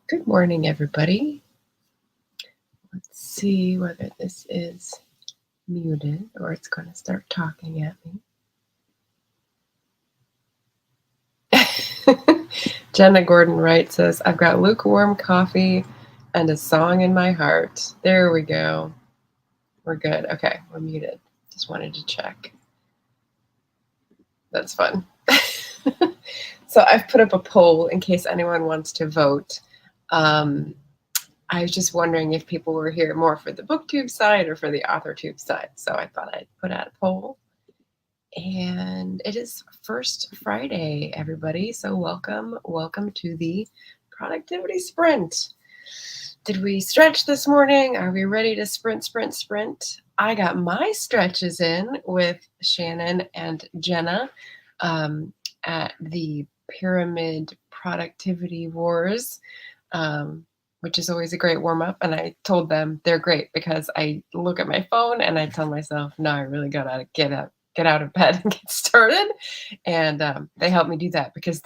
Good morning, everybody. Let's see whether this is muted or it's going to start talking at me. Jenna Gordon Wright says, I've got lukewarm coffee and a song in my heart. There we go. We're good. Okay, we're muted. Just wanted to check. That's fun. So I've put up a poll in case anyone wants to vote. I was just wondering if people were here more for the booktube side or for the AuthorTube side. So I thought I'd put out a poll. And it is First Friday, everybody. So welcome to the productivity sprint. Did we stretch this morning? Are we ready to sprint? I got my stretches in with Shannon and Jenna at the Pyramid Productivity Wars, which is always a great warm-up. And I told them they're great because I look at my phone and I tell myself, no, I really gotta get out of bed and get started. And they help me do that because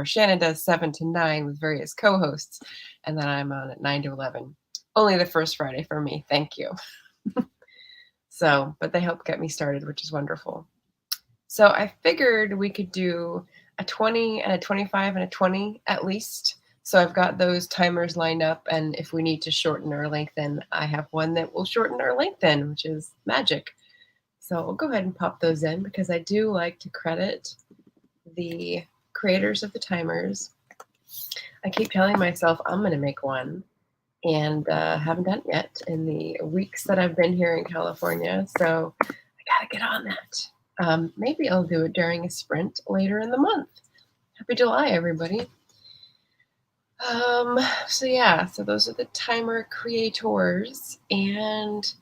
Shannon does 7 to 9 with various co-hosts. And then I'm on at 9 to 11. Only the first Friday for me. Thank you. But they help get me started, which is wonderful. So I figured we could do a 20 and a 25 and a 20 at least. So I've got those timers lined up. And if we need to shorten or lengthen, I have one that will shorten or lengthen, which is magic. So I'll go ahead and pop those in because I do like to credit the creators of the timers. I keep telling myself I'm going to make one and haven't done it yet in the weeks that I've been here in California. So I got to get on that. Maybe I'll do it during a sprint later in the month. Happy July, everybody. So those are the timer creators. And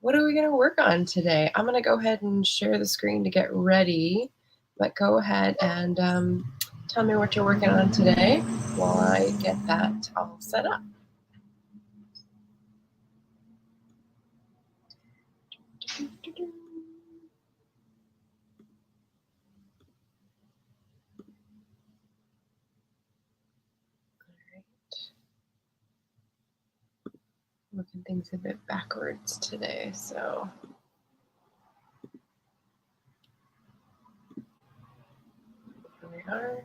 what are we going to work on today? I'm going to go ahead and share the screen to get ready, but go ahead and tell me what you're working on today while I get that all set up. Looking things a bit backwards today, so here we are.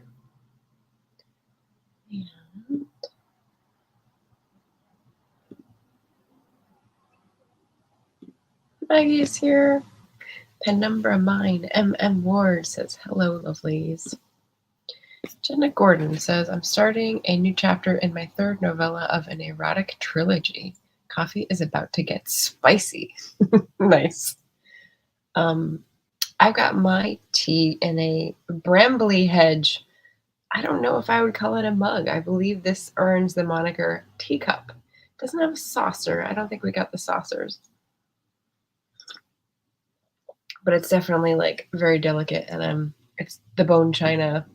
And Maggie's here. Penumbra Mine, M.M. Ward says, hello, lovelies. Jenna Gordon says, I'm starting a new chapter in my third novella of an erotic trilogy. Coffee is about to get spicy. Nice. I've got my tea in a brambly hedge. I don't know if I would call it a mug. I believe this earns the moniker teacup. It doesn't have a saucer. I don't think we got the saucers. But it's definitely like very delicate, and it's the bone china.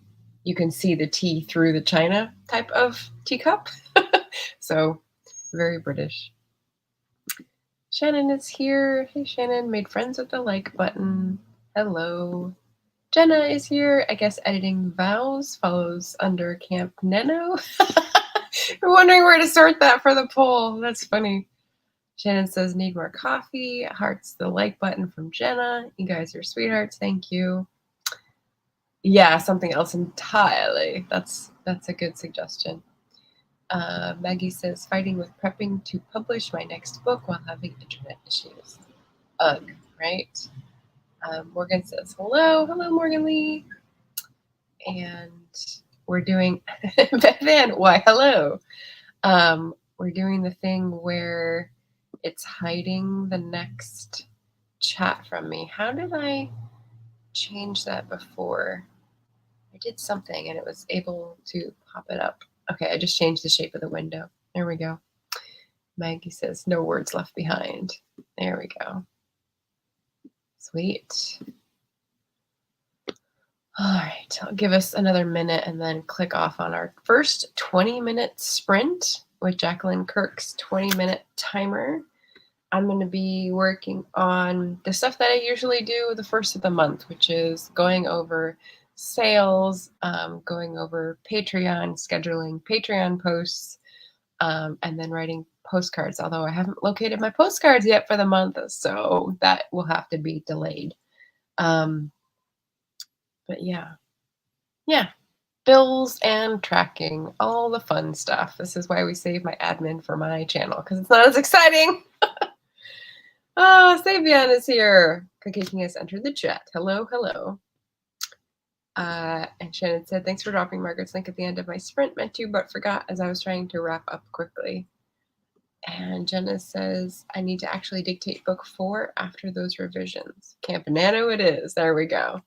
You can see the tea through the china type of teacup. So very British. Shannon is here. Hey, Shannon, made friends with the like button. Hello. Jenna is here. I guess editing vows follows under Camp Neno. I'm wondering where to sort that for the poll. That's funny. Shannon says, need more coffee. Hearts the like button from Jenna. You guys are sweethearts. Thank you. Yeah, something else entirely. That's a good suggestion. Maggie says, fighting with prepping to publish my next book while having internet issues. Ugh, right? Morgan says, hello, Morgan Lee. And we're doing, Van, why, hello. We're doing the thing where it's hiding the next chat from me. How did I change that before? I did something and it was able to pop it up. Okay, I just changed the shape of the window. There we go. Maggie says, no words left behind. There we go. Sweet. All right, I'll give us another minute and then click off on our first 20-minute sprint with Jacqueline Kirk's 20-minute timer. I'm going to be working on the stuff that I usually do the first of the month, which is going over sales, going over Patreon, scheduling Patreon posts, and then writing postcards. Although I haven't located my postcards yet for the month, so that will have to be delayed. Um, but yeah, yeah, bills and tracking, all the fun stuff. This is why we save my admin for my channel because it's not as exciting. Oh, Sabian is here. Cookie King has entered the chat. Hello, hello. And Shannon said, thanks for dropping Margaret's link at the end of my sprint. Meant to, but forgot as I was trying to wrap up quickly. And Jenna says, I need to actually dictate book 4 after those revisions. Campanano it is. There we go.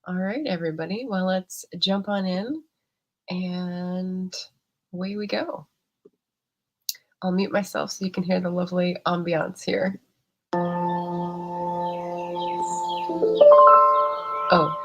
All right, everybody. Well, let's jump on in and away we go. I'll mute myself so you can hear the lovely ambiance here. Oh.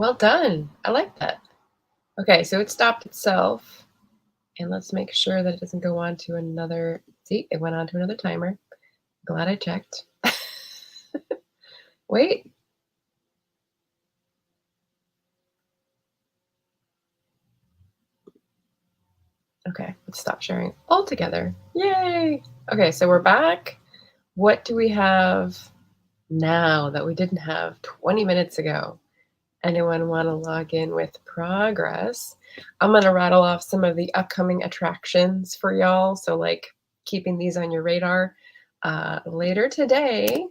Well done. I like that. Okay, so it stopped itself. And let's make sure that it doesn't go on to another. See, it went on to another timer. Glad I checked. Wait. Okay, let's stop sharing altogether. Yay. Okay, so we're back. What do we have now that we didn't have 20 minutes ago? Anyone want to log in with progress? I'm going to rattle off some of the upcoming attractions for y'all. So, like, keeping these on your radar. Later today,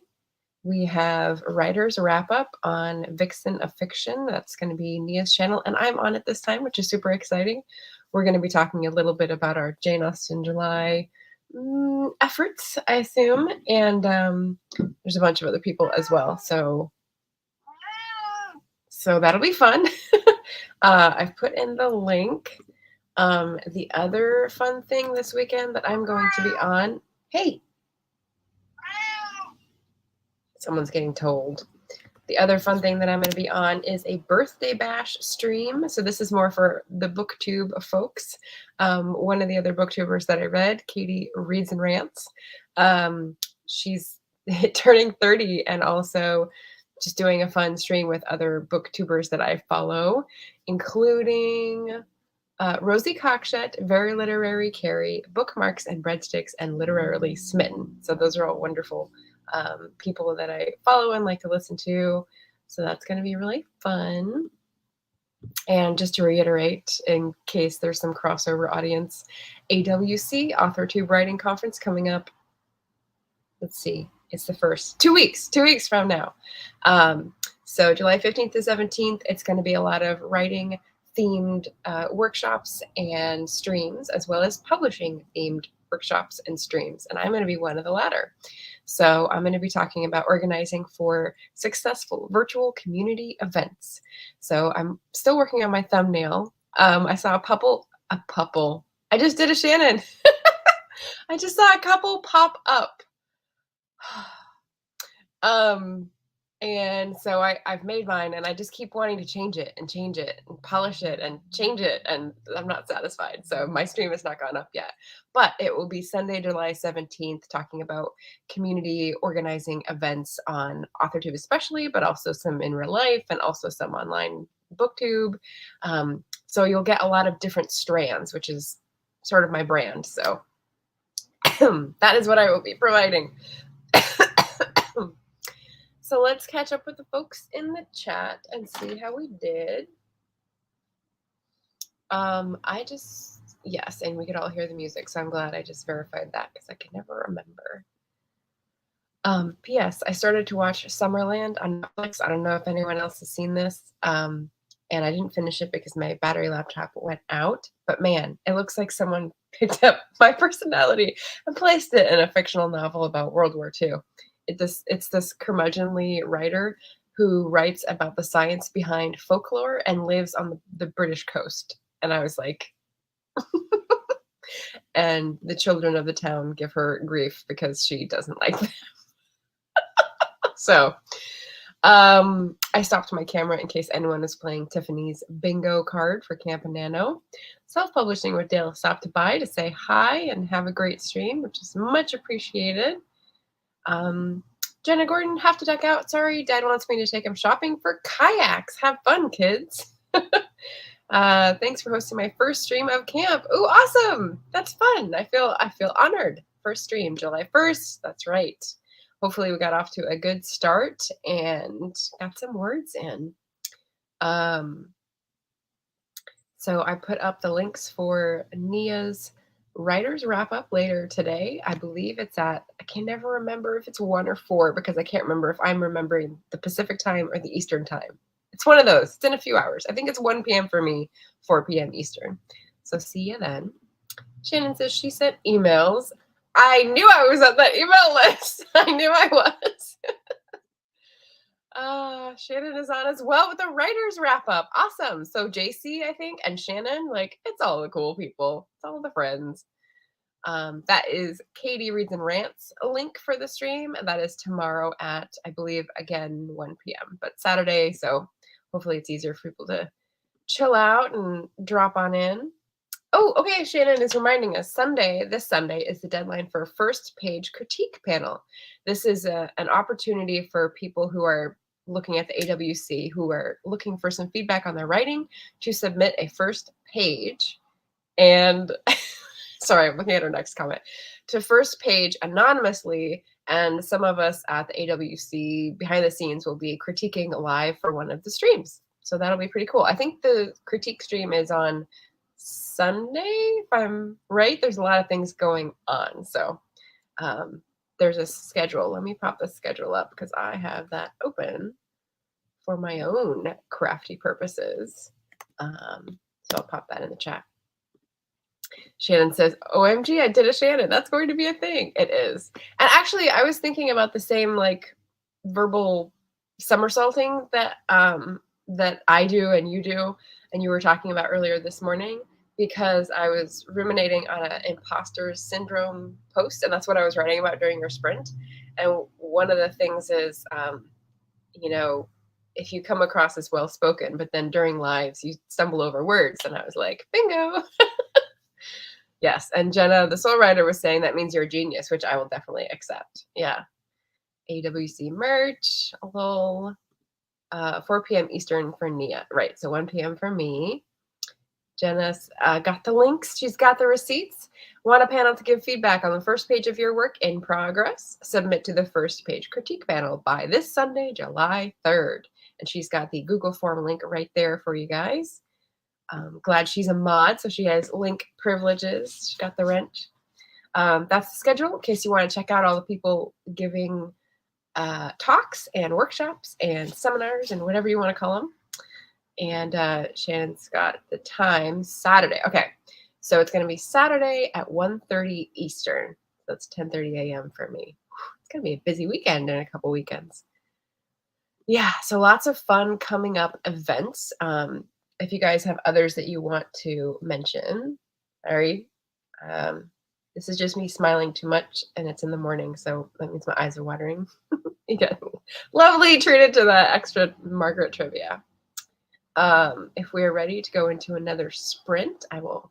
we have Writer's Wrap Up on Vixen of Fiction. That's going to be Nia's channel, and I'm on it this time, which is super exciting. We're going to be talking a little bit about our Jane Austen July efforts, I assume, and there's a bunch of other people as well. So that'll be fun. I've put in the link. The other fun thing this weekend that I'm going to be on. Hey, someone's getting told. The other fun thing that I'm going to be on is a birthday bash stream. So this is more for the booktube folks. One of the other booktubers that I read, Katie Reads and Rants, she's turning 30 and also just doing a fun stream with other booktubers that I follow, including Rosie Cockshut, Very Literary Carrie, Bookmarks and Breadsticks, and Literarily Smitten. So those are all wonderful people that I follow and like to listen to. So that's going to be really fun. And just to reiterate, in case there's some crossover audience, AWC, AuthorTube Writing Conference, coming up. Let's see, it's the first 2 weeks from now. So July 15th to 17th, it's going to be a lot of writing themed workshops and streams, as well as publishing themed workshops and streams. And I'm going to be one of the latter. So I'm going to be talking about organizing for successful virtual community events. So I'm still working on my thumbnail. I saw a couple. I just did a Shannon. I just saw a couple pop up. And so I've made mine, and I just keep wanting to change it and polish it and change it, and I'm not satisfied. So my stream has not gone up yet, but it will be Sunday, July 17th, talking about community organizing events on AuthorTube especially, but also some in real life and also some online booktube. So you'll get a lot of different strands, which is sort of my brand. So that is what I will be providing. So let's catch up with the folks in the chat and see how we did. Yes, and we could all hear the music, so I'm glad I just verified that because I can never remember. P.S. I started to watch Summerland on Netflix. I don't know if anyone else has seen this, and I didn't finish it because my battery laptop went out. But man, it looks like someone picked up my personality and placed it in a fictional novel about World War II. It's this curmudgeonly writer who writes about the science behind folklore and lives on the British coast. And I was like, and the children of the town give her grief because she doesn't like them. So I stopped my camera in case anyone is playing Tiffany's bingo card for Camp and Nano. Self-Publishing with Dale stopped by to say hi and have a great stream, which is much appreciated. Jenna Gordon, have to duck out. Sorry, Dad wants me to take him shopping for kayaks. Have fun, kids. Thanks for hosting my first stream of camp. Ooh, awesome! That's fun. I feel honored. First stream, July 1st. That's right. Hopefully we got off to a good start and got some words in. So I put up the links for Nia's Writer's Wrap Up later today. I believe it's at, I can never remember if it's 1 or 4 because I can't remember if I'm remembering the Pacific time or the Eastern time. It's one of those. It's in a few hours. I think it's 1 p.m. for me, 4 p.m. Eastern. So see you then. Shannon says she sent emails. I knew I was on that email list. I knew I was. Shannon is on as well with the Writer's Wrap Up. Awesome. So JC, I think, and Shannon, like, it's all the cool people. It's all the friends. That is Katie Reads and Rants, a link for the stream. And that is tomorrow at, I believe, again, 1 p.m. But Saturday, so hopefully it's easier for people to chill out and drop on in. Oh, okay. Shannon is reminding us this Sunday is the deadline for a first page critique panel. This is an opportunity for people who are looking at the AWC, who are looking for some feedback on their writing, to submit a first page. And sorry, I'm looking at our next comment. To first page anonymously. And some of us at the AWC behind the scenes will be critiquing live for one of the streams. So that'll be pretty cool. I think the critique stream is on Sunday, if I'm right. There's a lot of things going on. So there's a schedule. Let me pop the schedule up because I have that open for my own crafty purposes. So I'll pop that in the chat. Shannon says, OMG, I did a Shannon. That's going to be a thing. It is. And actually, I was thinking about the same like verbal somersaulting that that I do and you do, and you were talking about earlier this morning, because I was ruminating on an imposter syndrome post, and that's what I was writing about during your sprint. And one of the things is, you know, if you come across as well-spoken, but then during lives you stumble over words, and I was like, bingo. Yes, and Jenna, the soul writer, was saying that means you're a genius, which I will definitely accept. Yeah. AWC merch, lol. 4 p.m. Eastern for Nia. Right, so 1 p.m. for me. Jenna's got the links. She's got the receipts. Want a panel to give feedback on the first page of your work in progress? Submit to the first page critique panel by this Sunday, July 3rd. And she's got the Google form link right there for you guys. Glad she's a mod, so she has link privileges. She's got the wrench. That's the schedule in case you want to check out all the people giving talks and workshops and seminars and whatever you want to call them. And Shannon's got the time, Saturday. Okay, so it's going to be Saturday at 1:30 Eastern. That's 10:30 a.m. for me. It's going to be a busy weekend in a couple weekends. Yeah, so lots of fun coming up events. If you guys have others that you want to mention, sorry, this is just me smiling too much, and it's in the morning, so that means my eyes are watering. You got lovely treated to that extra Margaret trivia. If we are ready to go into another sprint, I will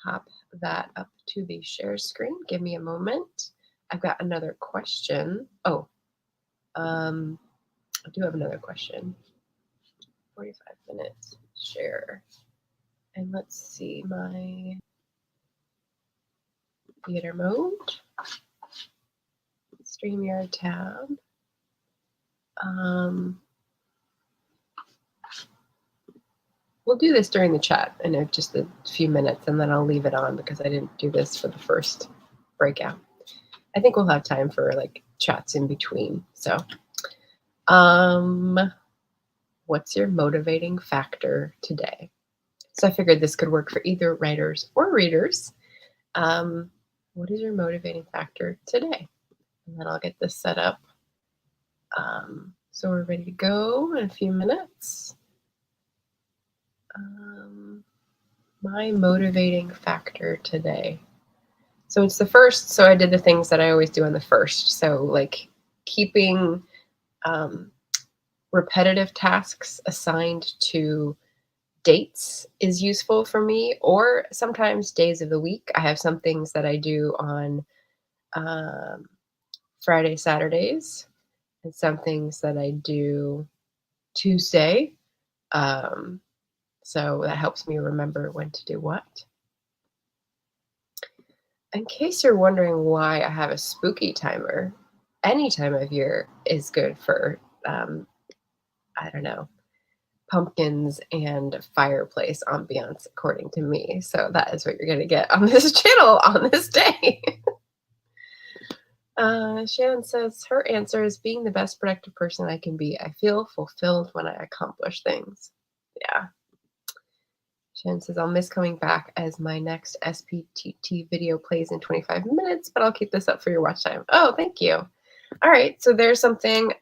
pop that up to the share screen. Give me a moment. I've got another question. Oh, I do have another question. 45 minutes share. And let's see my theater mode. StreamYard tab. We'll do this during the chat in just a few minutes, and then I'll leave it on because I didn't do this for the first breakout. I think we'll have time for like chats in between. So, what's your motivating factor today? So I figured this could work for either writers or readers. What is your motivating factor today? And then I'll get this set up. So we're ready to go in a few minutes. My motivating factor today. So it's the first. So I did the things that I always do on the first. So like keeping repetitive tasks assigned to dates is useful for me, or sometimes days of the week. I have some things that I do on Friday, Saturdays, and some things that I do Tuesday. So that helps me remember when to do what. In case you're wondering why I have a spooky timer, any time of year is good for, I don't know, pumpkins and fireplace ambiance, according to me. So that is what you're going to get on this channel on this day. Shannon says her answer is being the best productive person I can be. I feel fulfilled when I accomplish things. Yeah. Shannon says, I'll miss coming back as my next SPTT video plays in 25 minutes, but I'll keep this up for your watch time. Oh, thank you. All right, so there's something.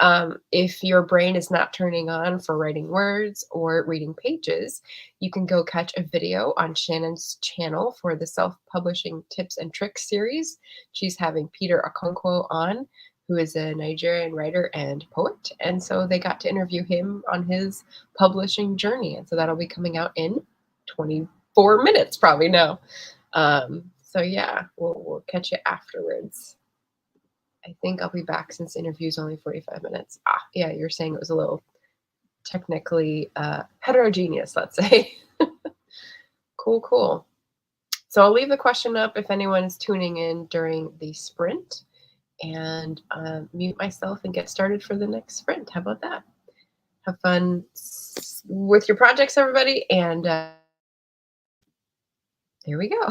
If your brain is not turning on for writing words or reading pages, you can go catch a video on Shannon's channel for the self-publishing tips and tricks series. She's having Peter Okonkwo on, who is a Nigerian writer and poet. And so they got to interview him on his publishing journey. And so that'll be coming out in 24 minutes probably now. So yeah, we'll catch you afterwards. I think I'll be back since the interview is only 45 minutes. Yeah, you're saying it was a little technically heterogeneous, let's say. Cool. So I'll leave the question up if anyone is tuning in during the sprint, and mute myself and get started for the next sprint. How about that? Have fun with your projects, everybody, and here we go.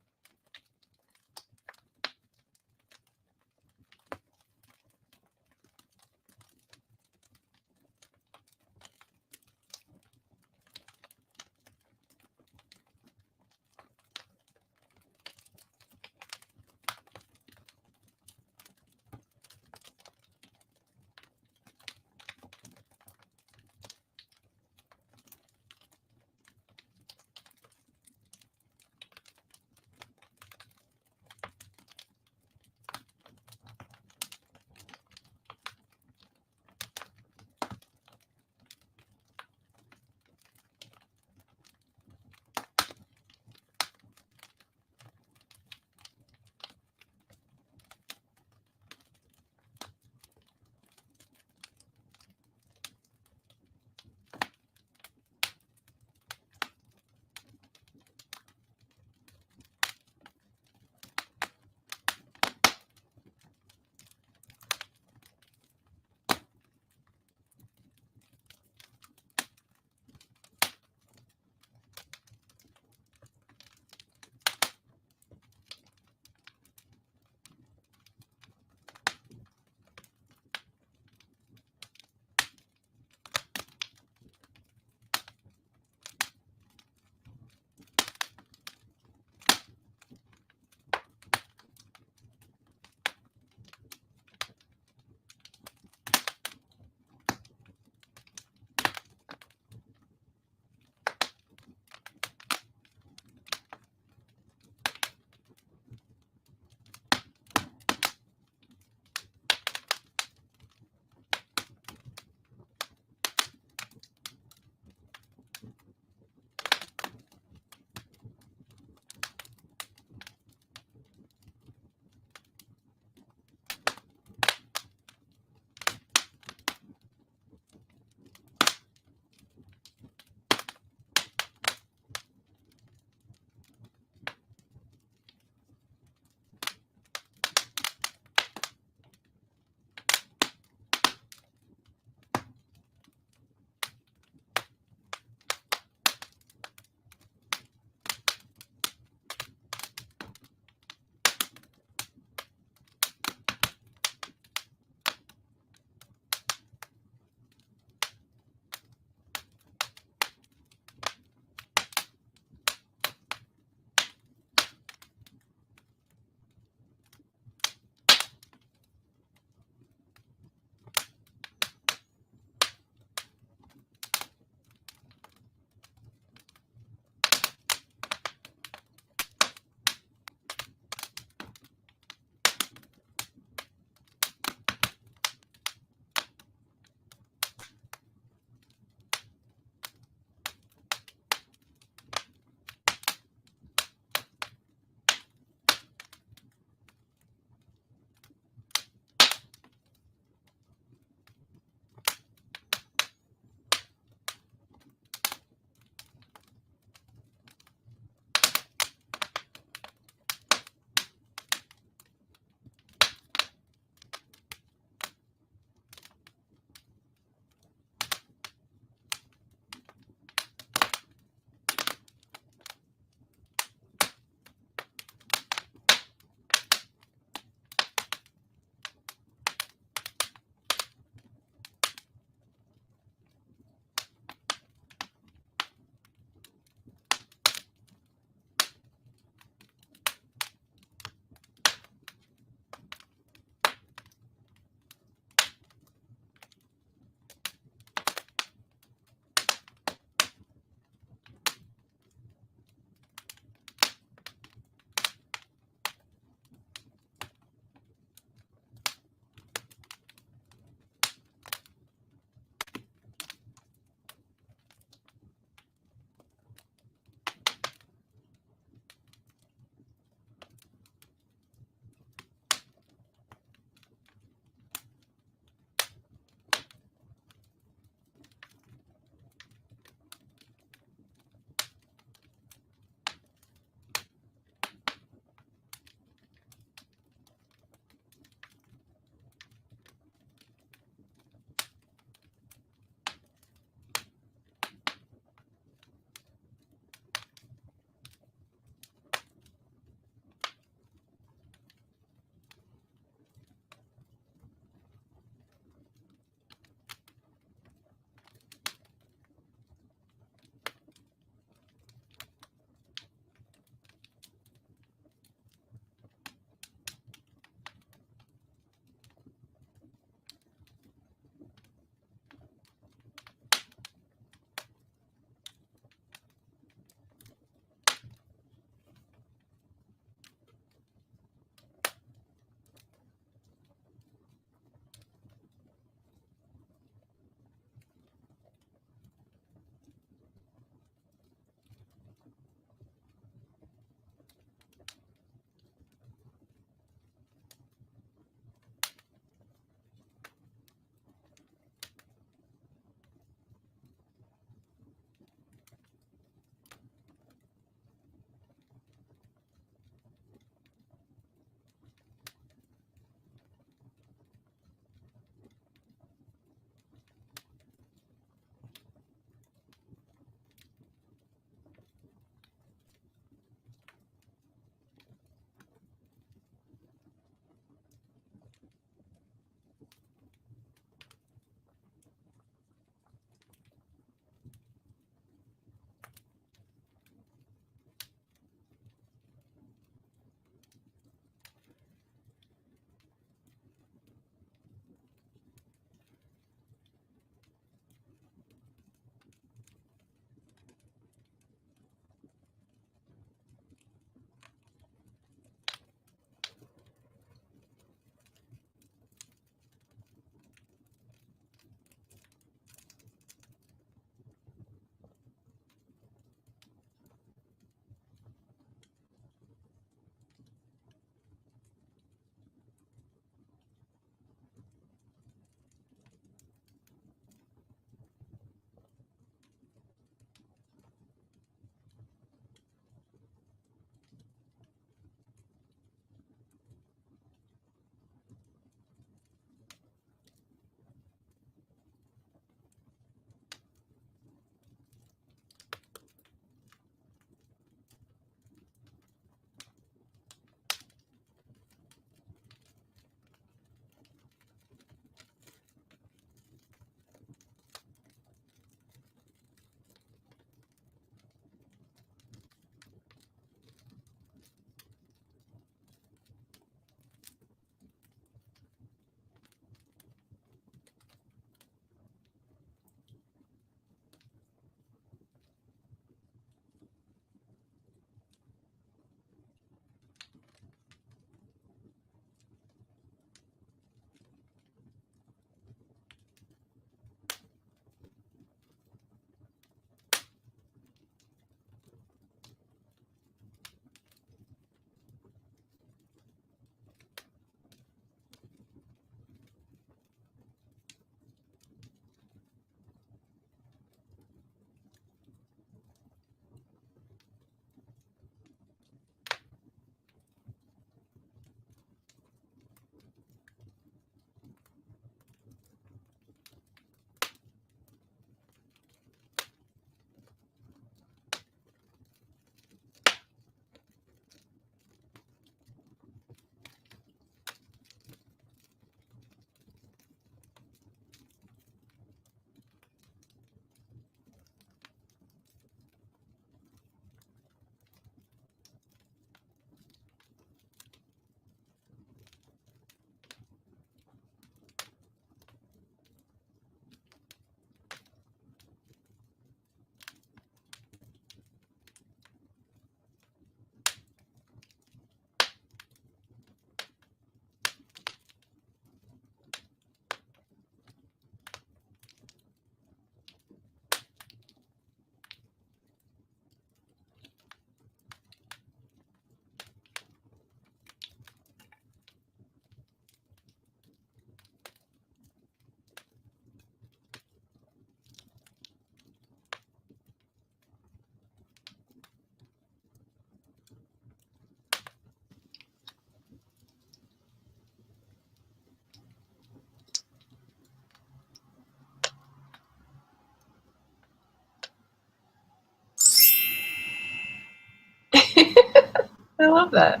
love that.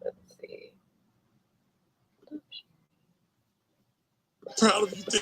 Let's see. Proud of you.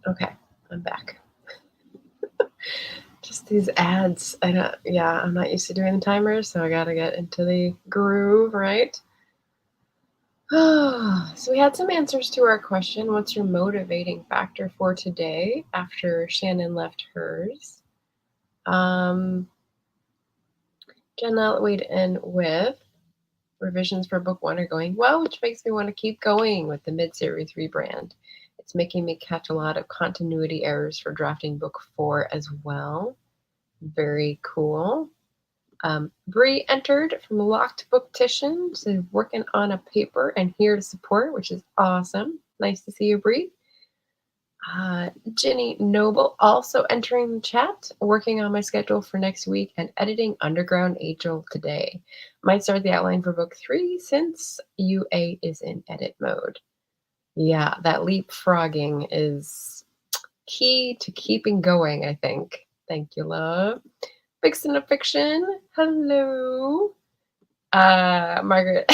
Okay, I'm back. Just these ads. I'm not used to doing the timers, so I gotta get into the groove, right? So we had some answers to our question, what's your motivating factor for today, after Shannon left hers. Jenna weighed in with revisions for book 1 are going well, which makes me want to keep going with the mid-series rebrand. It's making me catch a lot of continuity errors for drafting book 4 as well. Very cool. Bree entered from Locked Booktition. She's working on a paper and here to support, which is awesome. Nice to see you, Bree. Ginny Noble also entering the chat, working on my schedule for next week and editing Underground Angel today. Might start the outline for book 3 since UA is in edit mode. Yeah, that leapfrogging is key to keeping going, I think. Thank you, love. Vixen of Fiction, hello. Margaret.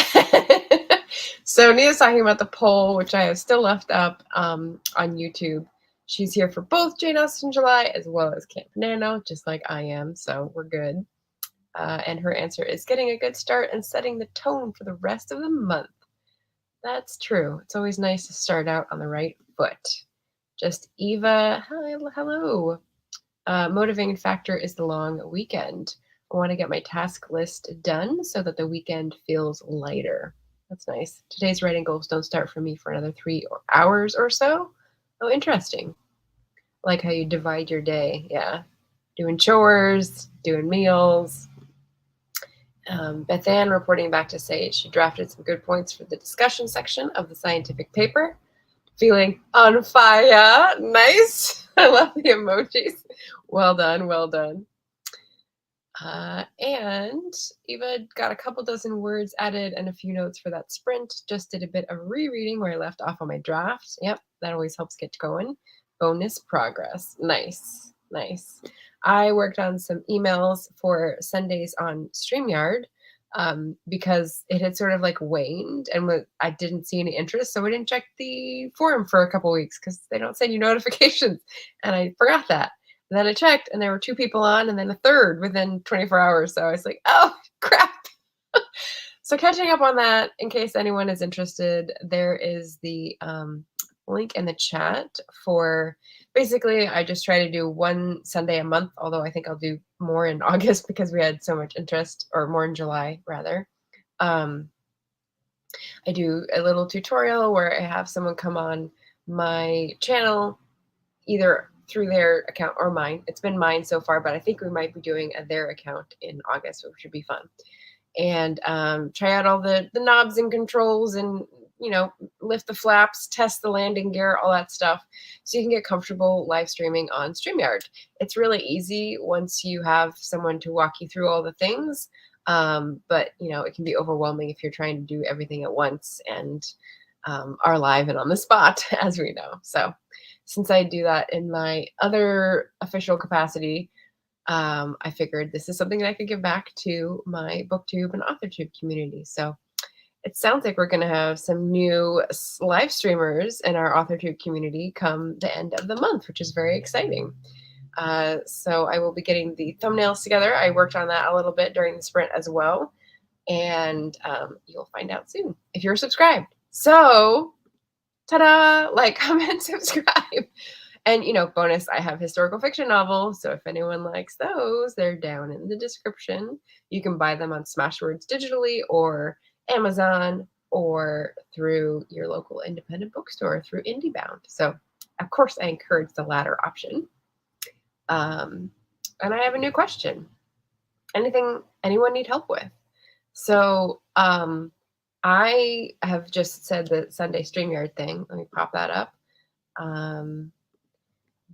So Nia's talking about the poll, which I have still left up on YouTube. She's here for both Jane Austen July as well as Camp Nano, just like I am, so we're good. And her answer is getting a good start and setting the tone for the rest of the month. That's true. It's always nice to start out on the right foot. Just Eva, hello. Motivating factor is the long weekend. I want to get my task list done so that the weekend feels lighter. That's nice. Today's writing goals don't start for me for another 3 hours or so. Oh, interesting. Like how you divide your day. Yeah. Doing chores, doing meals. Beth Ann reporting back to say she drafted some good points for the discussion section of the scientific paper. Feeling on fire. Nice. I love the emojis. Well done. Well done. And Eva got a couple dozen words added and a few notes for that sprint. Just did a bit of rereading where I left off on my draft. Yep, that always helps get going. Bonus progress. Nice. Nice. I worked on some emails for Sundays on StreamYard because it had sort of like waned and I didn't see any interest. So I didn't check the forum for a couple weeks because they don't send you notifications. And I forgot that. And then I checked and there were 2 people on and then a third within 24 hours. So I was like, oh, crap. So catching up on that, in case anyone is interested, there is the link in the chat for basically I just try to do 1 Sunday a month, although I think I'll do more in August because we had so much interest, or more in July rather. I do a little tutorial where I have someone come on my channel, either through their account or mine. It's been mine so far, but I think we might be doing their account in August, which should be fun. And try out all the knobs and controls and, you know, lift the flaps, test the landing gear, all that stuff. So you can get comfortable live streaming on StreamYard. It's really easy once you have someone to walk you through all the things. But, you know, it can be overwhelming if you're trying to do everything at once and are live and on the spot, as we know. So since I do that in my other official capacity, I figured this is something that I could give back to my BookTube and AuthorTube community. So it sounds like we're going to have some new live streamers in our AuthorTube community come the end of the month, which is very exciting. So I will be getting the thumbnails together. I worked on that a little bit during the sprint as well. And you'll find out soon if you're subscribed. So, ta-da! Like, comment, subscribe. And, bonus, I have historical fiction novels. So if anyone likes those, they're down in the description. You can buy them on Smashwords digitally or Amazon or through your local independent bookstore through IndieBound. So, of course, I encourage the latter option. And I have a new question. Anything anyone need help with? So, I have just said the Sunday StreamYard thing. Let me pop that up.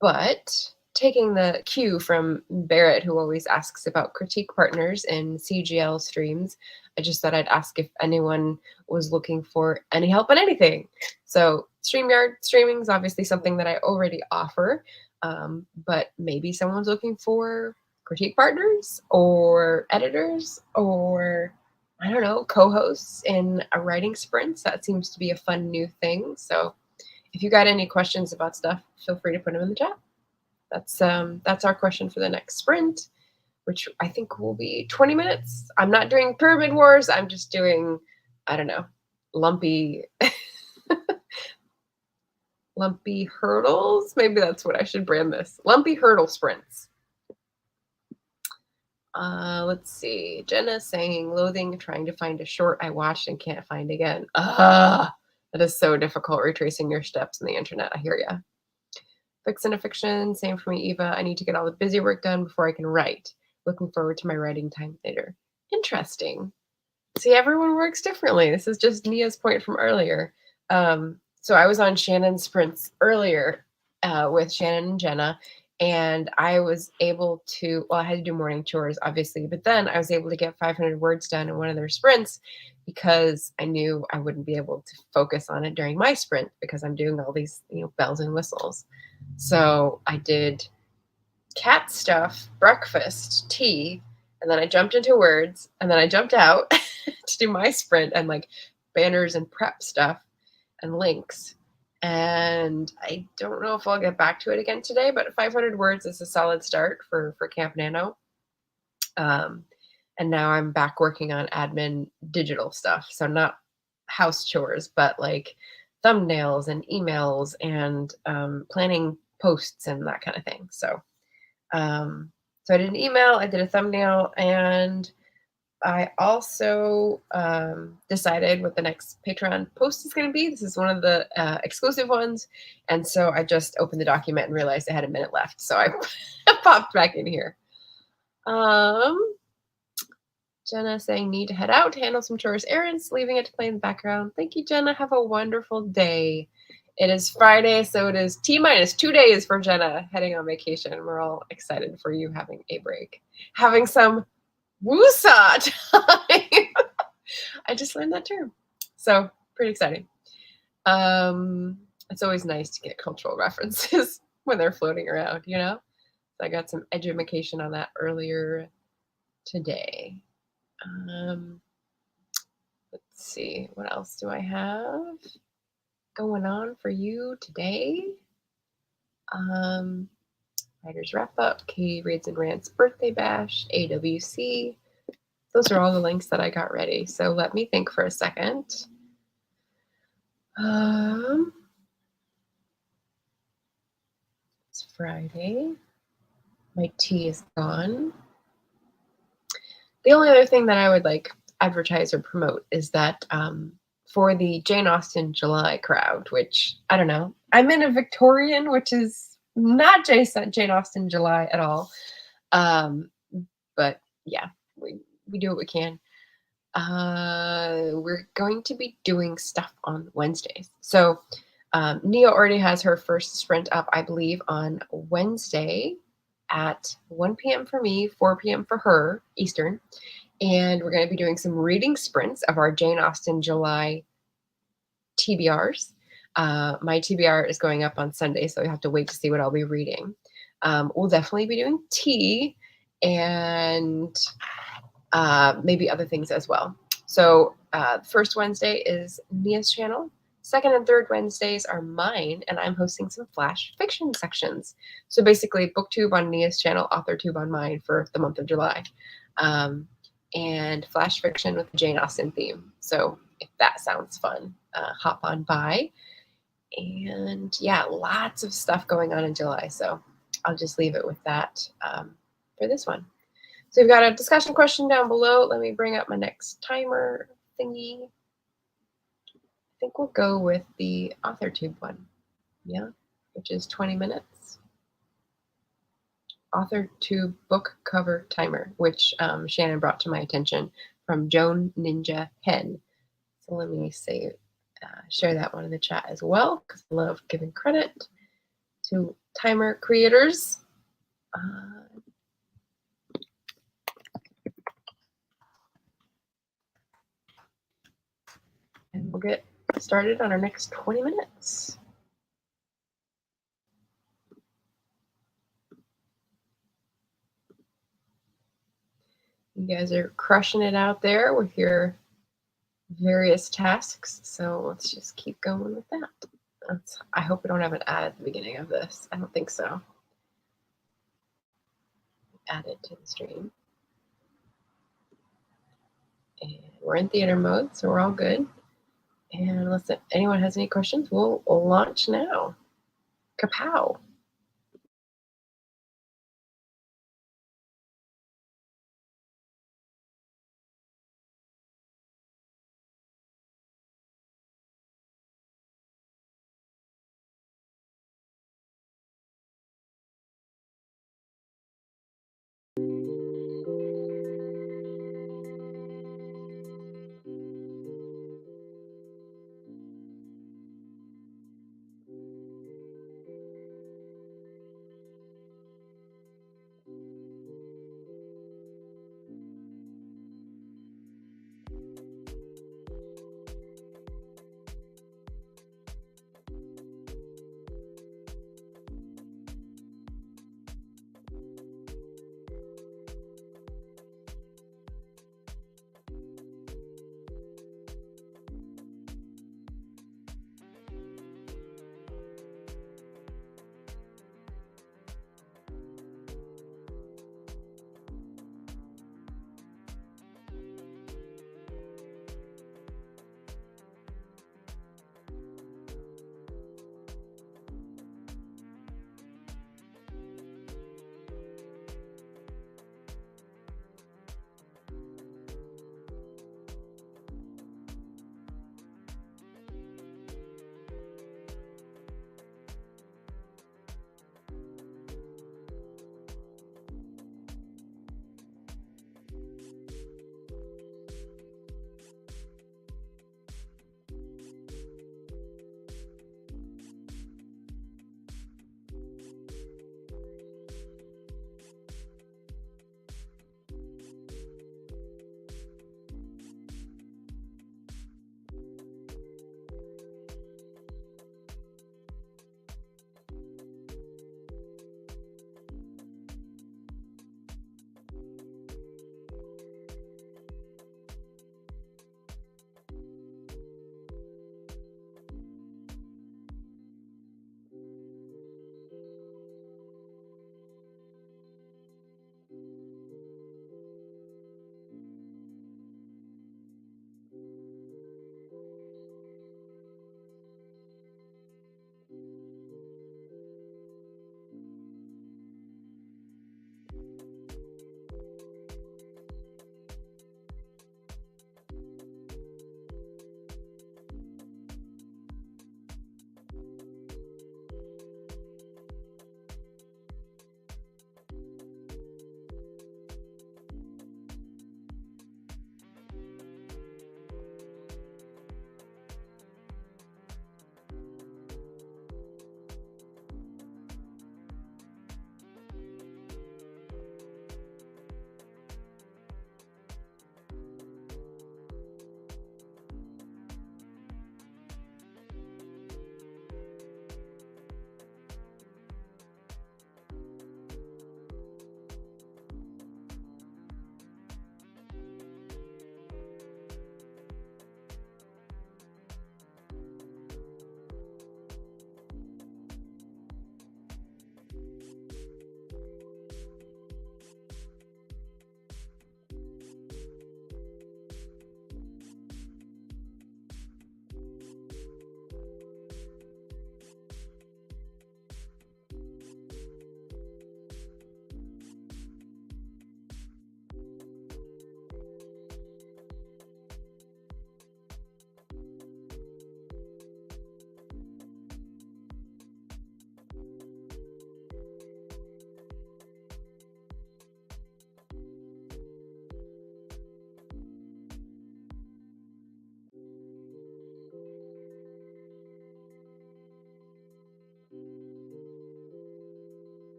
But taking the cue from Barrett, who always asks about critique partners in CGL streams, I just thought I'd ask if anyone was looking for any help in anything. So StreamYard streaming is obviously something that I already offer, but maybe someone's looking for critique partners or editors or, I don't know, co-hosts in a writing sprints. That seems to be a fun new thing. So if you got any questions about stuff, feel free to put them in the chat. That's our question for the next sprint, which I think will be 20 minutes. I'm not doing Pyramid Wars. I'm just doing, I don't know, lumpy lumpy hurdles. Maybe that's what I should brand this. Lumpy hurdle sprints. Let's see. Jenna saying, loathing trying to find a short I watched and can't find again. That is so difficult retracing your steps in the internet. I hear ya. Fiction to fiction, same for me, Eva. I need to get all the busy work done before I can write. Looking forward to my writing time later. Interesting. See, everyone works differently. This is just Nia's point from earlier. So I was on Shannon's sprints earlier with Shannon and Jenna, and I was able to, well, I had to do morning chores, obviously, but then I was able to get 500 words done in one of their sprints because I knew I wouldn't be able to focus on it during my sprint because I'm doing all these, bells and whistles. So I did cat stuff, breakfast, tea, and then I jumped into words, and then I jumped out to do my sprint and like banners and prep stuff and links. And I don't know if I'll get back to it again today, but 500 words is a solid start for Camp Nano. And now I'm back working on admin digital stuff. So not house chores, but like thumbnails and emails and planning posts and that kind of thing. So I did an email, I did a thumbnail, and I also decided what the next Patreon post is going to be. This is one of the exclusive ones. And so I just opened the document and realized I had a minute left. So I popped back in here. Jenna saying, need to head out to handle some chores, errands, leaving it to play in the background. Thank you, Jenna. Have a wonderful day. It is Friday, so it is T-minus 2 days for Jenna heading on vacation. We're all excited for you having a break. Having some woosah time. I just learned that term. So pretty exciting. It's always nice to get cultural references when they're floating around, So I got some edumacation on that earlier today. Let's see, what else do I have going on for you today? Writer's Wrap Up, Katie Reads and Rants Birthday Bash, AWC. Those are all the links that I got ready. So let me think for a second. It's Friday. My tea is gone. The only other thing that I would advertise or promote is that for the Jane Austen July crowd, which I don't know, I'm in a Victorian, which is not Jane Austen July at all. But yeah, we do what we can. We're going to be doing stuff on Wednesdays. So Nia already has her first sprint up, I believe, on Wednesday at 1 p.m. for me, 4 p.m. for her, Eastern. And we're going to be doing some reading sprints of our Jane Austen July TBRs. My TBR is going up on Sunday, so you have to wait to see what I'll be reading. We'll definitely be doing tea and maybe other things as well. So first Wednesday is Nia's channel. Second and third Wednesdays are mine, and I'm hosting some flash fiction sections. So basically, BookTube on Nia's channel, AuthorTube on mine for the month of July. And flash fiction with the Jane Austen theme. So if that sounds fun, hop on by. And yeah, lots of stuff going on in July. So I'll just leave it with that for this one. So we've got a discussion question down below. Let me bring up my next timer thingy. I think we'll go with the AuthorTube one. Yeah, which is 20 minutes. AuthorTube book cover timer, which Shannon brought to my attention from Joan Ninja Hen. So let me share that one in the chat as well, because I love giving credit to timer creators. And we'll get started on our next 20 minutes. You guys are crushing it out there with your various tasks. So let's just keep going with that. I hope we don't have an ad at the beginning of this. I don't think so. Add it to the stream. And we're in theater mode, so we're all good. And unless anyone has any questions, we'll launch now. Kapow.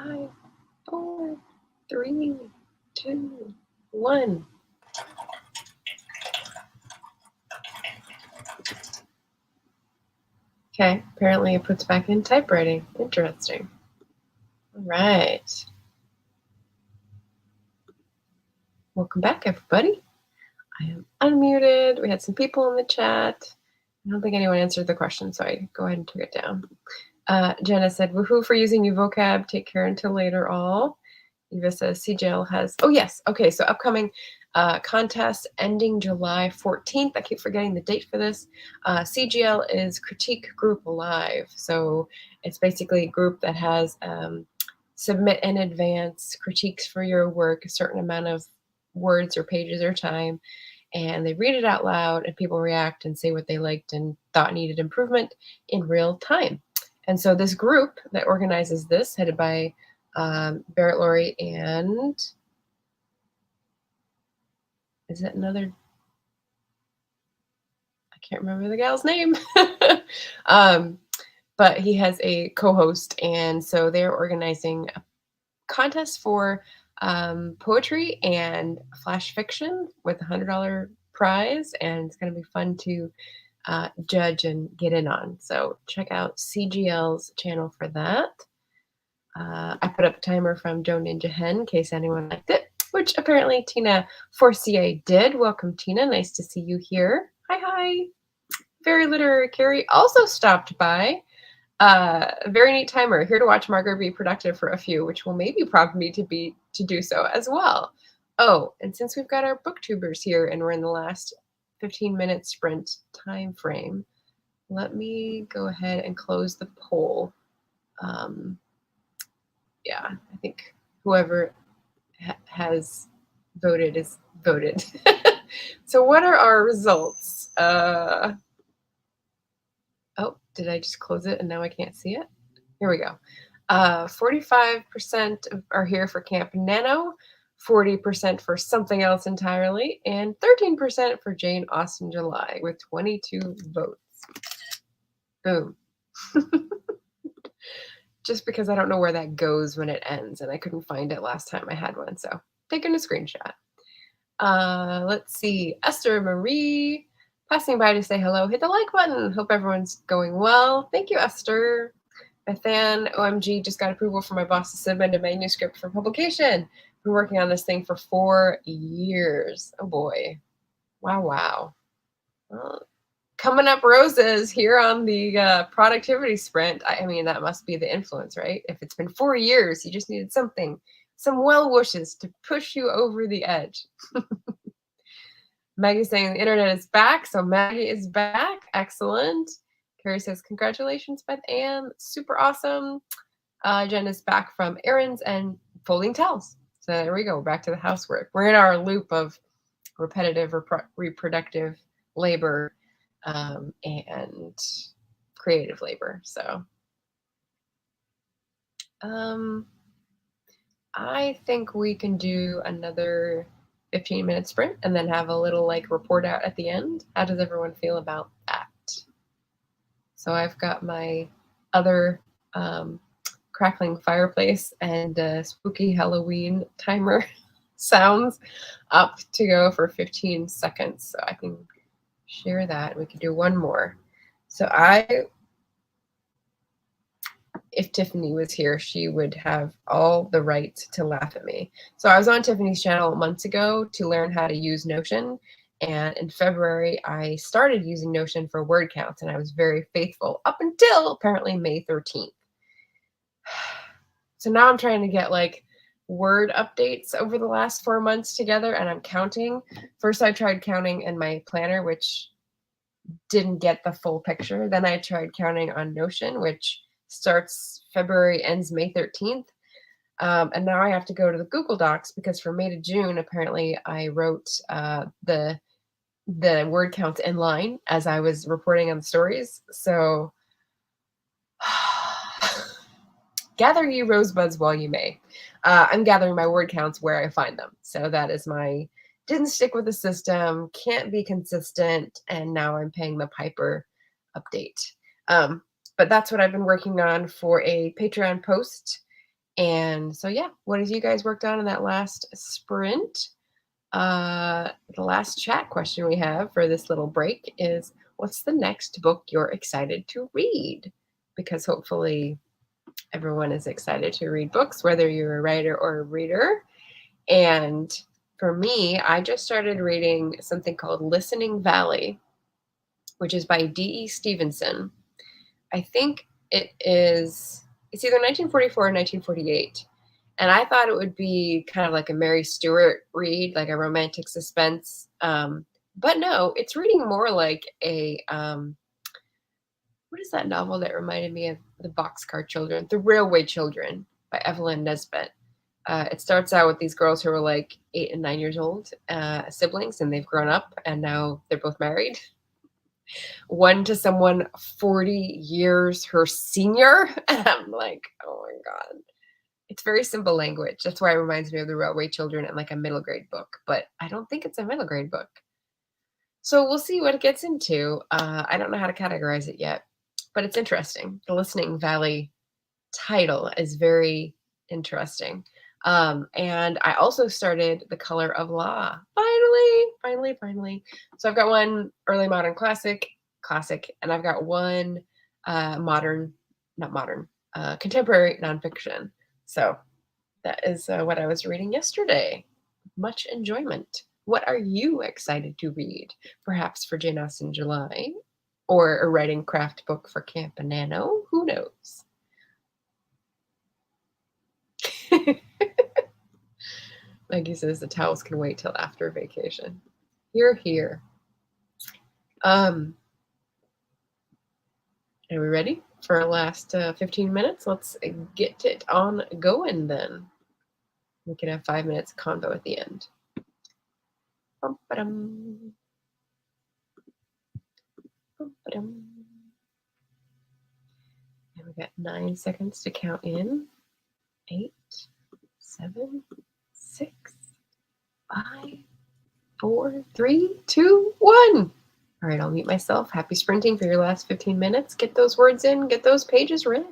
5, 4, 3, 2, 1. Okay, apparently it puts back in typewriting. Interesting. All right. Welcome back, everybody. I am unmuted. We had some people in the chat. I don't think anyone answered the question, so I go ahead and took it down. Jenna said, woohoo for using new vocab. Take care until later all. Eva says, CGL has, oh yes, okay, so upcoming contest ending July 14th. I keep forgetting the date for this. CGL is Critique Group Live. So it's basically a group that has submit in advance critiques for your work, a certain amount of words or pages or time, and they read it out loud and people react and say what they liked and thought needed improvement in real time. And so this group that organizes this, headed by Barrett Laurie and is it another? I can't remember the gal's name. But he has a co-host, and so they're organizing a contest for poetry and flash fiction with a $100 prize, and it's going to be fun to judge and get in on. So check out CGL's channel for that. I put up a timer from Joe Ninja Hen in case anyone liked it, which apparently Tina Forcier did. Welcome, Tina. Nice to see you here. Hi, hi. Very Literary Carrie also stopped by. Very neat timer. Here to watch Margaret be productive for a few, which will maybe prompt me to do so as well. Oh, and since we've got our booktubers here and we're in the last 15-minute sprint time frame, let me go ahead and close the poll. Yeah, I think whoever has voted is voted. So what are our results? Oh, did I just close it and now I can't see it? Here we go. 45% are here for Camp Nano, 40% for something else entirely, and 13% for Jane Austen July with 22 votes. Boom. Just because I don't know where that goes when it ends, and I couldn't find it last time I had one, so taking a screenshot. Let's see. Esther Marie, passing by to say hello. Hit the like button. Hope everyone's going well. Thank you, Esther. Bethan, OMG, just got approval from my boss to submit a manuscript for publication. Been working on this thing for 4 years. Oh boy. Wow, wow. Well, coming up roses here on the productivity sprint. I mean, that must be the influence, right? If it's been 4 years, you just needed something, some well wishes to push you over the edge. Maggie's saying the internet is back. So Maggie is back. Excellent. Carrie says, congratulations, Beth Ann. Super awesome. Jen is back from errands and folding towels. So there we go. Back to the housework. We're in our loop of repetitive reproductive labor and creative labor. So I think we can do another 15-minute sprint and then have a little like report out at the end. How does everyone feel about that? So I've got my other crackling fireplace and spooky Halloween timer sounds up to go for 15 seconds. So I can share that. We could do one more. So if Tiffany was here, she would have all the right to laugh at me. So I was on Tiffany's channel months ago to learn how to use Notion. And in February, I started using Notion for word counts, and I was very faithful up until apparently May 13th. So now I'm trying to get like word updates over the last 4 months together, and I'm counting. First, I tried counting in my planner, which didn't get the full picture. Then I tried counting on Notion, which starts February, ends May 13th. And now I have to go to the Google Docs because for May to June, apparently I wrote the word counts in line as I was reporting on the stories. So gather ye rosebuds while you may. I'm gathering my word counts where I find them. So that is my didn't stick with the system, can't be consistent, and now I'm paying the piper update. But that's what I've been working on for a Patreon post. And so, yeah, what have you guys worked on in that last sprint? The last chat question we have for this little break is, what's the next book you're excited to read? Because hopefully everyone is excited to read books, whether you're a writer or a reader. And for me, I just started reading something called Listening Valley, which is by D.E. Stevenson. I think it's either 1944 or 1948. And I thought it would be kind of like a Mary Stuart read, like a romantic suspense. But no, it's reading more like what is that novel that reminded me of the Boxcar Children? The Railway Children by Evelyn Nesbit. It starts out with these girls who are like 8 and 9 years old, siblings, and they've grown up and now they're both married. One to someone 40 years her senior. And I'm like, oh my God. It's very simple language. That's why it reminds me of the Railway Children and like a middle grade book, but I don't think it's a middle grade book. So we'll see what it gets into. I don't know how to categorize it yet, but it's interesting. The Listening Valley title is very interesting. And I also started The Color of Law. Finally. So I've got one early modern classic, and I've got one not modern, contemporary nonfiction. So that is what I was reading yesterday. Much enjoyment. What are you excited to read? Perhaps for Jane Austen July, or a writing craft book for Camp Nano? Who knows? Maggie says the towels can wait till after vacation. Here. Um, are we ready for our last 15 minutes? Let's get it on going then. We can have 5 minutes convo at the end. Bum-ba-dum. Bum-ba-dum. And we got 9 seconds to count in. 8, 7, 6, 5, 4, 3, 2, 1. All right, I'll mute myself. Happy sprinting for your last 15 minutes. Get those words in, get those pages read.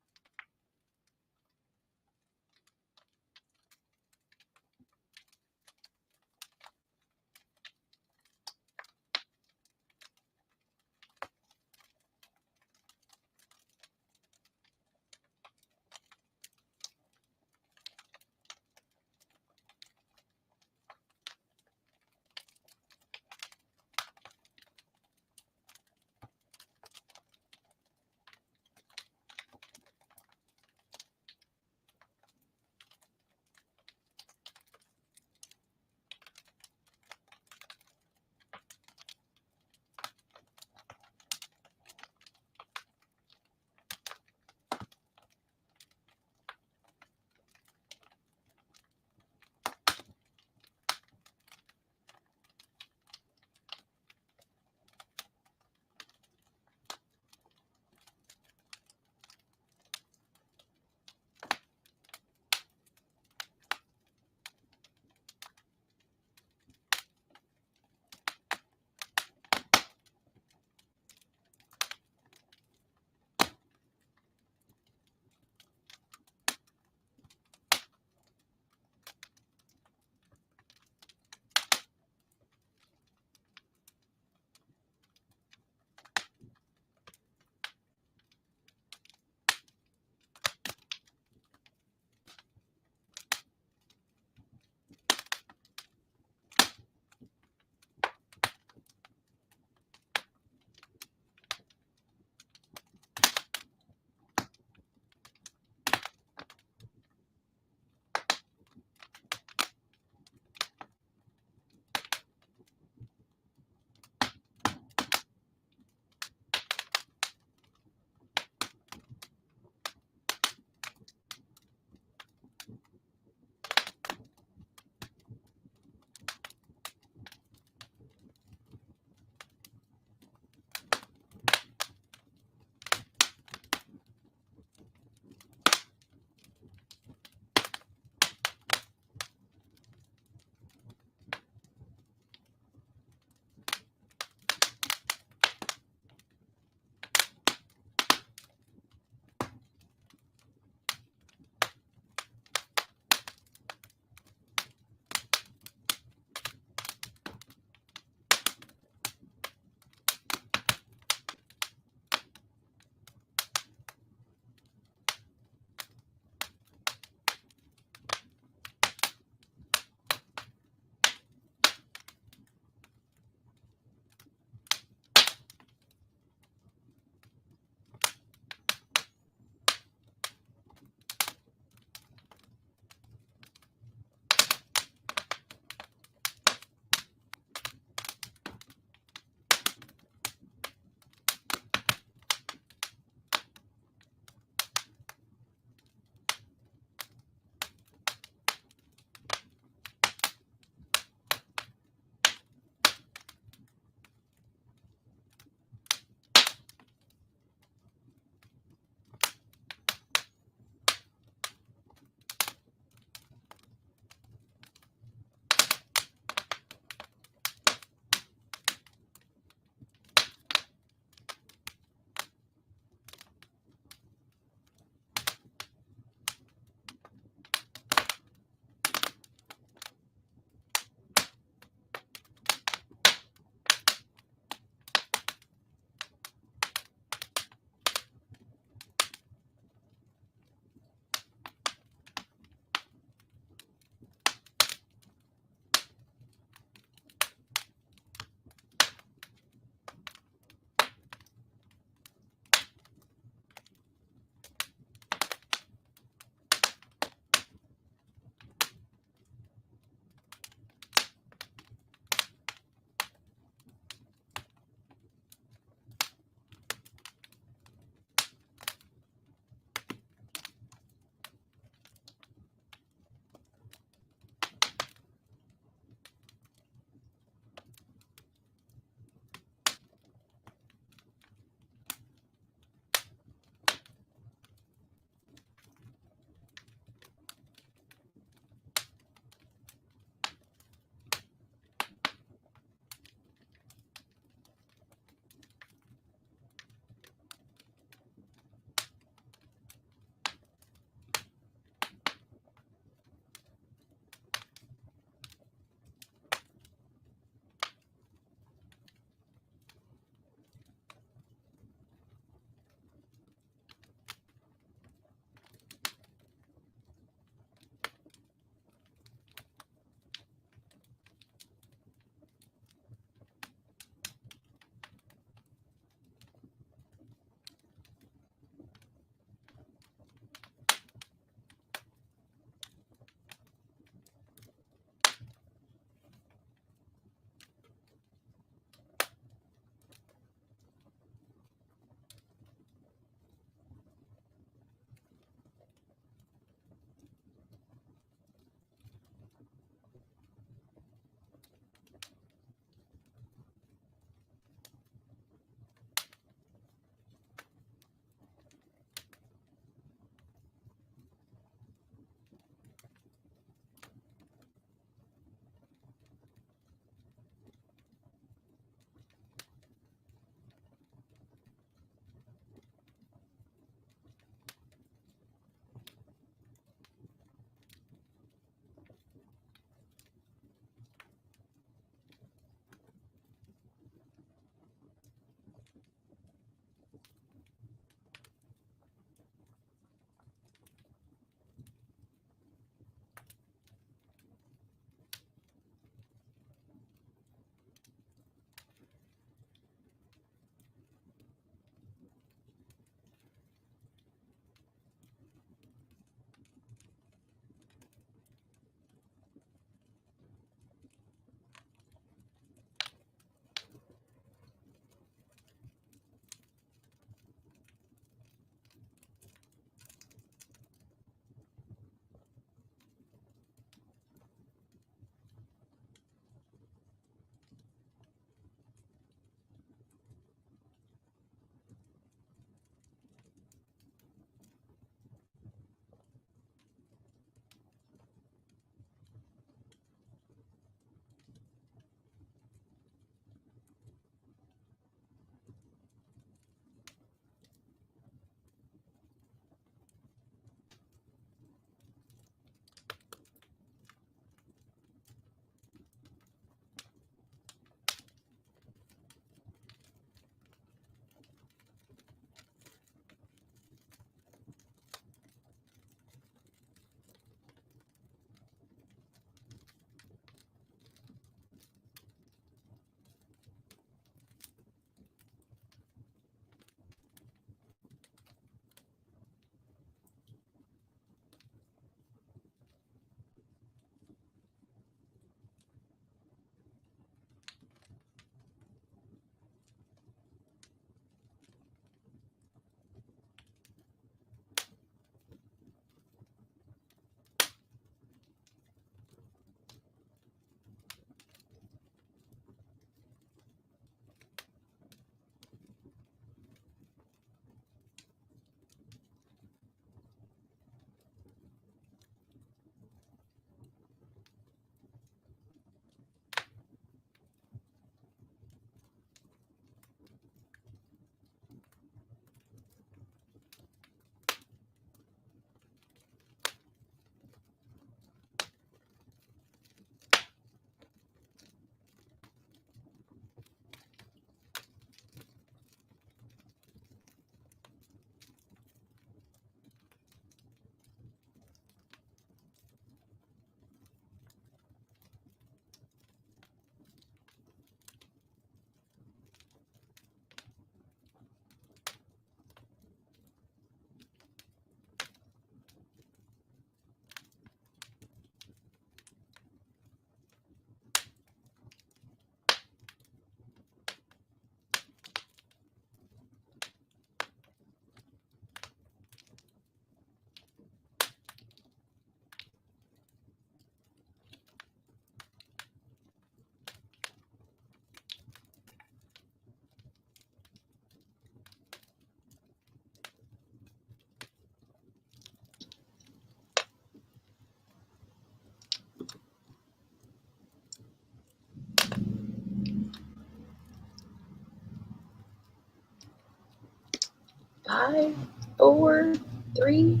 5, 4, 3,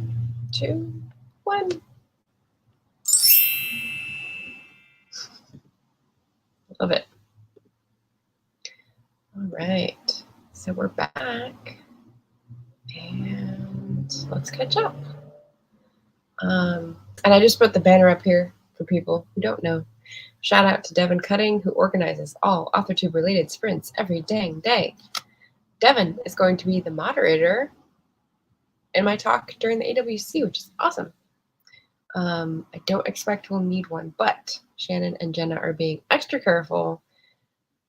2, 1. Love it. All right. So we're back. And let's catch up. And I just put the banner up here for people who don't know. Shout out to Devin Cutting, who organizes all AuthorTube related sprints every dang day. Devin is going to be the moderator in my talk during the AWC, which is awesome. I don't expect we'll need one, but Shannon and Jenna are being extra careful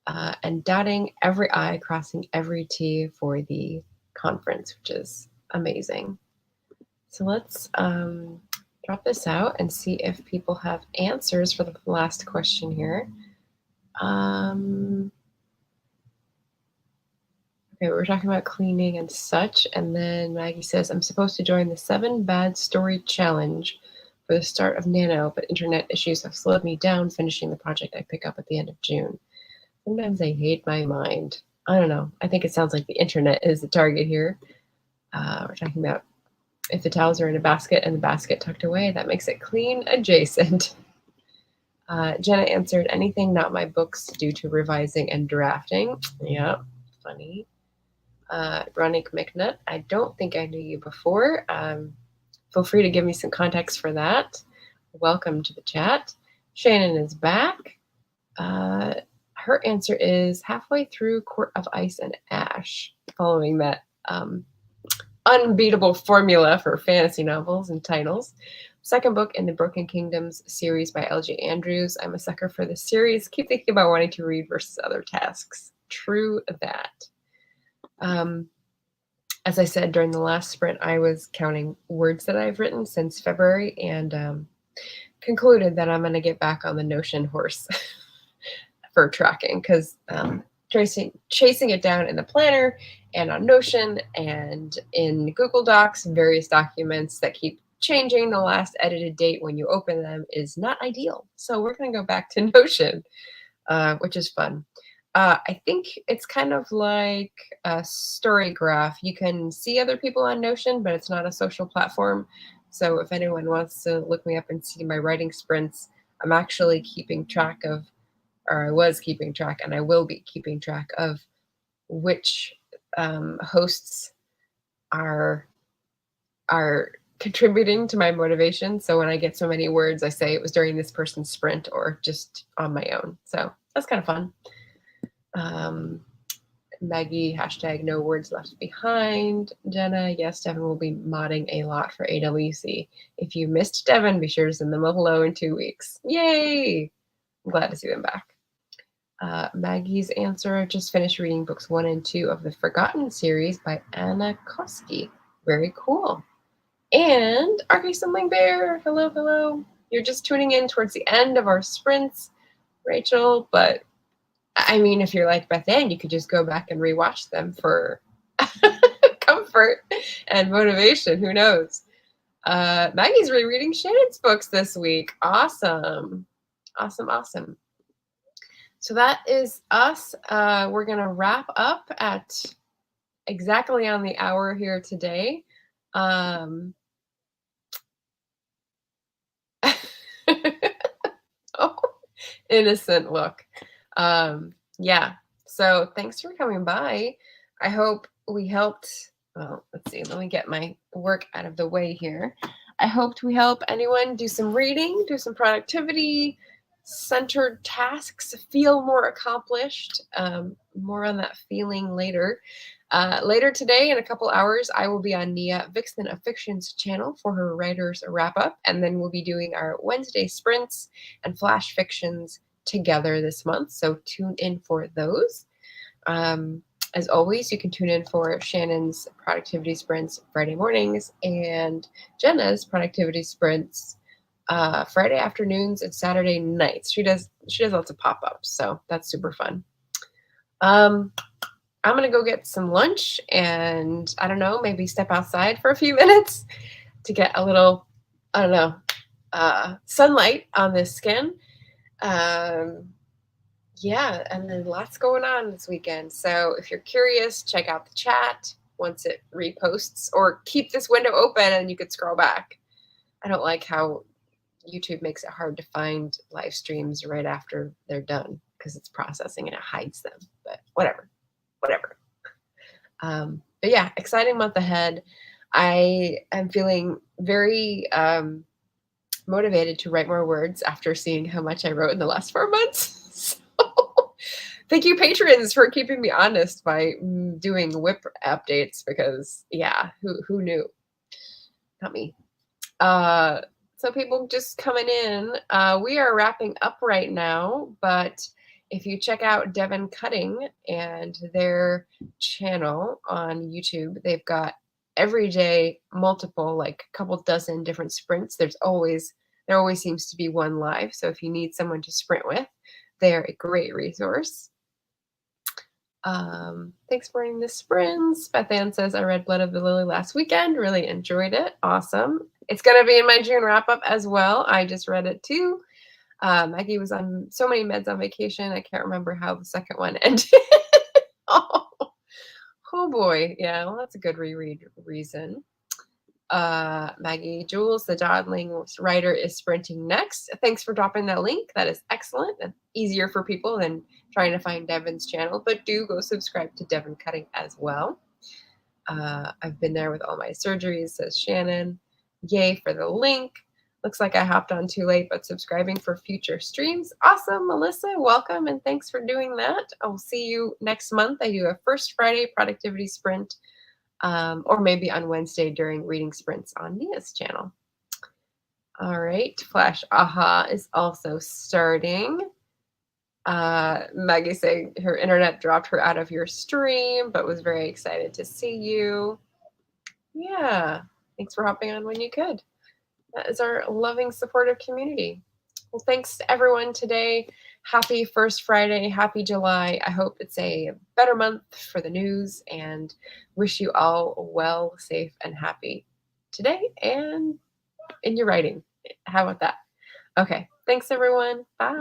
and dotting every I, crossing every T for the conference, which is amazing. So let's drop this out and see if people have answers for the last question here. Okay, we're talking about cleaning and such, and then Maggie says, I'm supposed to join the 7 Bad Story Challenge for the start of Nano, but internet issues have slowed me down finishing the project I pick up at the end of June. Sometimes I hate my mind. I don't know. I think it sounds like the internet is the target here. We're talking about if the towels are in a basket and the basket tucked away, that makes it clean adjacent. Jenna answered, anything not my books due to revising and drafting. Yeah, funny. Ronik McNutt, I don't think I knew you before. Feel free to give me some context for that. Welcome to the chat. Shannon is back. Her answer is halfway through Court of Ice and Ash, following that unbeatable formula for fantasy novels and titles. Second book in the Broken Kingdoms series by L.J. Andrews. I'm a sucker for this series. Keep thinking about wanting to read versus other tasks. True that. As I said during the last sprint, I was counting words that I've written since February and concluded that I'm going to get back on the Notion horse for tracking because chasing it down in the planner and on Notion and in Google Docs and various documents that keep changing the last edited date when you open them is not ideal. So we're going to go back to Notion, which is fun. I think it's kind of like a Storygraph. You can see other people on Notion, but it's not a social platform. So if anyone wants to look me up and see my writing sprints, I'm actually keeping track of, or I was keeping track, and I will be keeping track of which hosts are contributing to my motivation. So when I get so many words, I say it was during this person's sprint or just on my own. So that's kind of fun. Maggie, hashtag no words left behind. Jenna, yes, Devin will be modding a lot for AWC. If you missed Devin, be sure to send them a hello in 2 weeks. Yay! I'm glad to see them back. Maggie's answer, just finished reading books 1 and 2 of the Forgotten series by Anna Koski. Very cool. And RK Stumbling Bear, hello, hello. You're just tuning in towards the end of our sprints, Rachel, but I mean, if you're like Beth Ann, you could just go back and rewatch them for comfort and motivation. Who knows? Maggie's rereading Shannon's books this week. Awesome. Awesome, awesome. So that is us. We're going to wrap up at exactly on the hour here today. Oh, innocent look. Yeah, so thanks for coming by. I hope we helped. Well, let's see. Let me get my work out of the way here. I hoped we help anyone do some reading, do some productivity, centered tasks, feel more accomplished. More on that feeling later. Later today, in a couple hours, I will be on Nia Vixen of Fiction's channel for her writer's wrap-up, and then we'll be doing our Wednesday sprints and flash fictions together this month, so tune in for those. As always, you can tune in for Shannon's productivity sprints Friday mornings and Jenna's productivity sprints Friday afternoons and Saturday nights. She does lots of pop-ups, so that's super fun. I'm gonna go get some lunch and I don't know, maybe step outside for a few minutes to get a little, I don't know, sunlight on this skin. Yeah, and then lots going on this weekend. So if you're curious, check out the chat. once it reposts, or keep this window open and you could scroll back. I don't like how YouTube makes it hard to find live streams right after they're done because it's processing and it hides them. But whatever, whatever. But yeah, exciting month ahead. I am feeling very motivated to write more words after seeing how much I wrote in the last 4 months. So thank you, patrons, for keeping me honest by doing whip updates because, yeah, who knew? Not me. So people just coming in, we are wrapping up right now, but if you check out Devon Cutting and their channel on YouTube, they've got every day multiple, like a couple dozen different sprints. There always seems to be one live. So if you need someone to sprint with, they're a great resource. Thanks for reading the sprints. Beth Ann says, I read Blood of the Lily last weekend. Really enjoyed it. Awesome. It's going to be in my June wrap up as well. I just read it too. Maggie was on so many meds on vacation. I can't remember how the second one ended. oh, oh boy. Yeah, well, that's a good reread reason. Maggie Jules, the Dodling writer, is sprinting next. Thanks for dropping that link. That is excellent and easier for people than trying to find Devon's channel, but do go subscribe to Devon Cutting as well. I've been there with all my surgeries, says Shannon. Yay for the link. Looks like I hopped on too late, but subscribing for future streams. Awesome, Melissa, welcome, and thanks for doing that. I'll see you next month. I do a first Friday productivity sprint, or maybe on Wednesday during reading sprints on Nia's channel. All right, Flash Aha is also starting. Maggie saying her internet dropped her out of your stream, but was very excited to see you. Yeah, thanks for hopping on when you could. That is our loving, supportive community. Well, thanks to everyone today. Happy first Friday. Happy July. I hope it's a better month for the news and wish you all well, safe, and happy today and in your writing. How about that? Okay. Thanks, everyone. Bye.